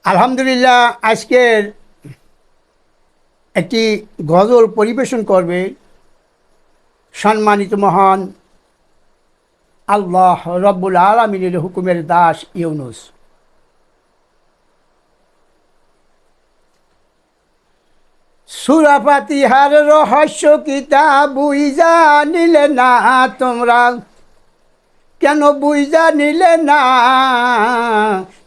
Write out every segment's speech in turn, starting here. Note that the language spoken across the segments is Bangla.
আলহামদুলিল্লাহ, আজকের একটি গজল পরিবেশন করবে সম্মানিত মহান আল্লাহ রব্বুল আলামিনের হুকুমের দাস ইউনুস। সূরা ফাতিহার রহস্য কিতাব বুইজা নিলে না তোমরা, কেন বুইজা নিলে না?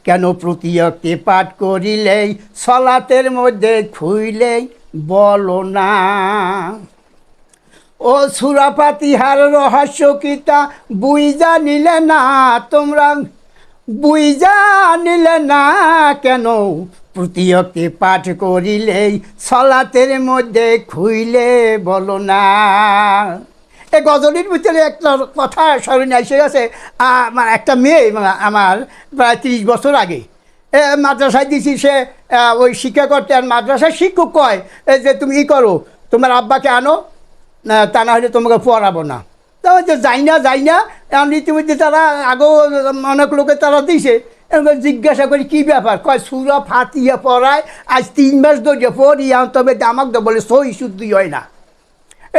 কেন প্রতিয়কে পাঠ করিলেই সলাতের মধ্যে খুইলেই বলো না? ও সূরা ফাতিহার রহস্য কিতাব বুইজা নিলে না তোমরা, বুইজা নিলে না কেন? প্রতিয়কে পাঠ করিলেই সলাতের মধ্যে খুইলে বলো না। এই গজলের ভিতরে একটা কথা স্মরণে এসে গেছে। আমার একটা মেয়ে, আমার প্রায় 30 বছর আগে মাদ্রাসায় দিয়েছি। সে ওই শিক্ষা করতে, আর মাদ্রাসায় শিক্ষক কয় যে তুমি ই করো, তোমার আব্বাকে আনো, তা না হলে তোমাকে পড়াবো না। তা হচ্ছে যাই না এখন ইতিমধ্যে তারা আগেও অনেক লোকে তারা দিয়েছে। জিজ্ঞাসা করি কী ব্যাপার, কয় সূরা ফাতিহা পড়ায় আজ 3 মাস ধরে পড়ি, তবে আমাকে তো বলে সহি শুদ্ধই হয় না।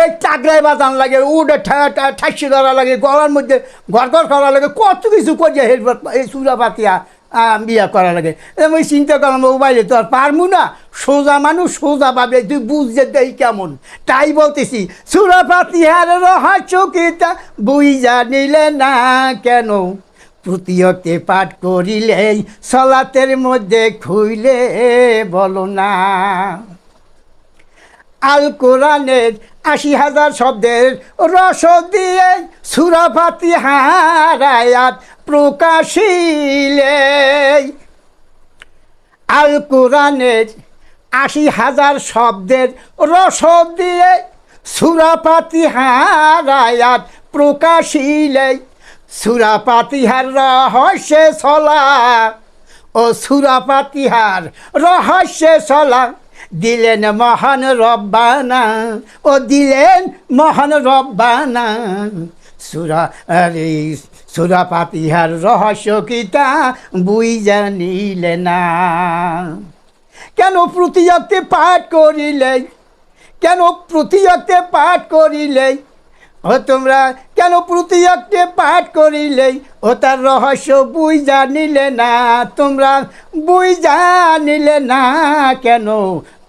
এই চাকরায় বাজান লাগে, উঠে ঠাসি ধরা লাগে, গলার মধ্যে ঘর করা লাগে, কত কিছু করিয়া এই সূরা ফাতিহা বিয়া করা লাগে। আমি চিন্তা করলাম মোবাইলে তো আর পারমু না, সোজা মানুষ সোজা ভাবে তুই বুঝতে দেই কেমন, তাই বলতেছি সূরা ফাতিহার রহস্য কিতাব বুইজা নিলে না কেন? প্রতিয়তে পাঠ করিলেই সলাতের মধ্যে খুইলে বলো না। আল কোরআনের ৮০,০০০ শব্দের রস দিয়ে সূরা ফাতিহার আয়াত প্রকাশিলে। আল কোরআনের ৮০,০০০ শব্দের রস দিয়ে সূরা ফাতিহার আয়াত প্রকাশিলে। সূরা ফাতিহার রহস্যে চলা, ও সূরা ফাতিহার রহস্যে চলা দিলেন মহান রব্বানা, ও দিলেন মহান রব্বানা। সূরা ফাতিহার রহস্য কিতাব বুইজা নিলে না। কেন প্রতিয়কে পাঠ করিলে, কেন প্রতিয়কে পাঠ করিলে ও তোমরা, কেন প্রতিয়কে পাঠ করিলেই ও তার রহস্য বুইজা নিলে না তোমরা, বুইজা নিলে না কেন?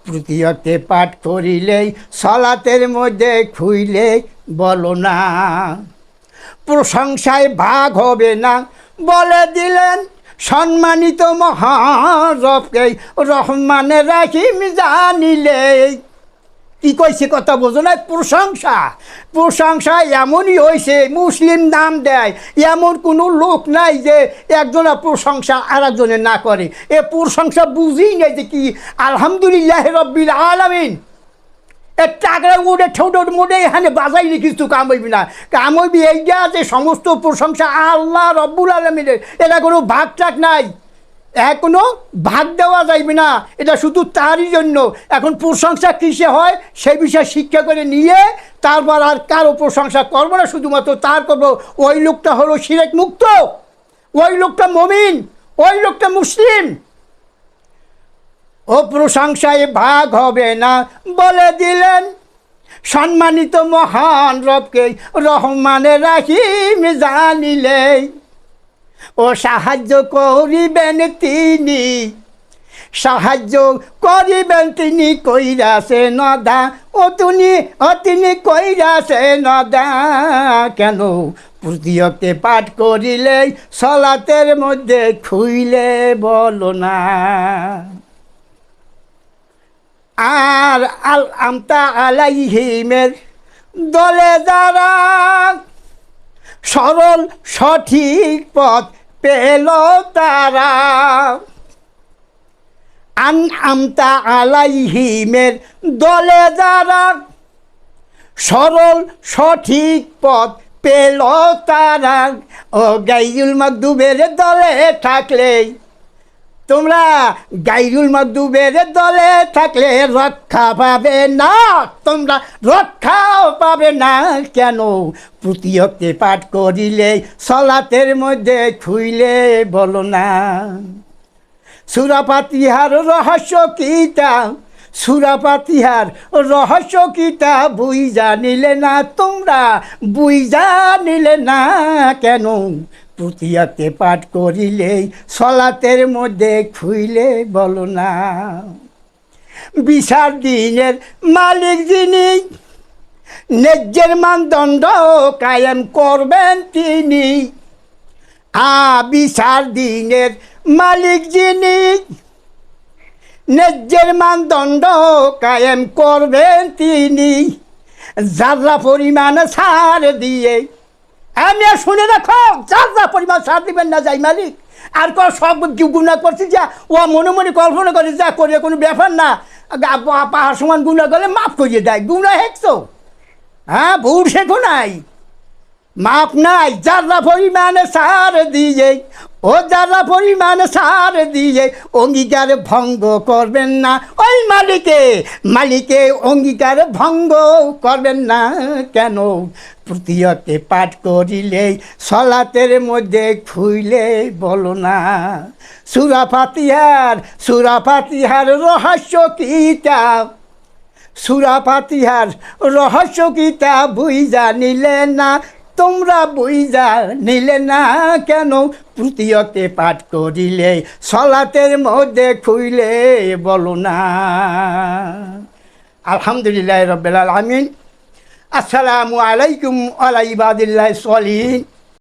প্রতিয়কে পাঠ করিলেই সলাতের মধ্যে খুইলে বলো না। প্রশংসায় ভাগ হবে না বলে দিলেন সম্মানিত মহান রবকে রহমানের রাহিম জানিলে। কি কইছে কথা বোঝো না? প্রশংসা এমনই হয়েছে, মুসলিম নাম দেয় এমন কোনো লোক নাই যে একজনের প্রশংসা আর একজনের না করে। এ প্রশংসা বুঝি নাই যে কি আলহামদুলিল্লাহ রব্বিল আলামিন। এ টাকরা উঠে ছোট মোটে এখানে বাজাইলে কিছু কাম হইবি না, কাম হইবি এইটা যে সমস্ত প্রশংসা আল্লাহ রব্বুল আলামিনের, এটা কোনো ভাগ টাক নাই, এখনো ভাগ দেওয়া যাইবে না, এটা শুধু তারই জন্য। এখন প্রশংসা কিসে হয় সেই বিষয়ে শিক্ষা করে নিয়ে তারপর আর কারো প্রশংসা করবো না, শুধুমাত্র তার করবো। ওই লোকটা হলো শিরক মুক্ত, ওই লোকটা মুমিন, ওই লোকটা মুসলিম। ও প্রশংসায় ভাগ হবে না বলে দিলেন সম্মানিত মহান রবকে রহমানের রাহিম জানিলে। ও সাহায্য করিবেন তিনি, সাহায্য করিবেন তিনি, কইরাছে নদা ও তিনি কইরাছে নদা। কেন প্রতিয়কে পাঠ করিলেই সলাতের মধ্যে খুইলে বলো না। আর আমতা আলাইহিমের দলে যারা সরল সঠিক পথ পেল তারা, আমতা আলাইহিমের দলে যারা সরল সঠিক পথ পেল তারা। ও গাইরুল মাগদুবের দলে থাকলে তোমরা, গাইরুল মাগদুবের দলে থাকলে রক্ষা পাবে না তোমরা, রক্ষাও পাবে না। কেন প্রতিয়কে পাঠ করিলে সলাতের মধ্যে খুইলে বলো না। সূরা ফাতিহার রহস্য কিতা, সূরা ফাতিহার রহস্য কিতা বুইজা নিলে না তোমরা, বুইজা নিলে না কেন? প্রতিয়াতে পাঠ করিলেই সলাতের মধ্যে খুইলে বলো না। বিচার দিনের মালিক যিনি, ন্যায্যের মানদণ্ড কায়েম করবেন তিনি। বিচার দিনের মালিক যিনি, ন্যায্যের মানদণ্ড কায়েম করবেন তিনি। যারা পরিমাণ ছাড় দিয়ে, আমি শুনে রাখো, যারা পরিমাণ ছাড় দিবেন না যাই মালিক। আর সব গুণা করছি যা, ও মনে মনে কল্পনা করে যা করে কোনো ব্যাপার না, পাহাড় সমান গুণা করলে মাফ করিয়ে দেয়। গুণা হেঁকছো, হ্যাঁ, ভুল শেখো নাই, মাপ নাই। যারা পরিমাণে সার দিয়ে, ও যারা পরিমাণে সার দিয়ে অঙ্গীকার ভঙ্গ করবেন না। ওই মালিকে অঙ্গীকার ভঙ্গ করবেন না কেন? প্রতিহতে পাঠ করিলেই সলাতের মধ্যে খুইলে বলো না। সূরা ফাতিহার রহস্য কিতা, সূরা ফাতিহার রহস্য কিতা বুইজা নিলে না তোমরা, বুইজা নিলে না কেন? প্রতিহতে পাঠ করিলে সলাতের মধ্যে খুইলে বলো না। আলহামদুলিল্লাহ রাব্বিল আলামিন। আসসালামু আলাইকুম ওয়া আলা ইবাদিল্লাহিস সলিহিন।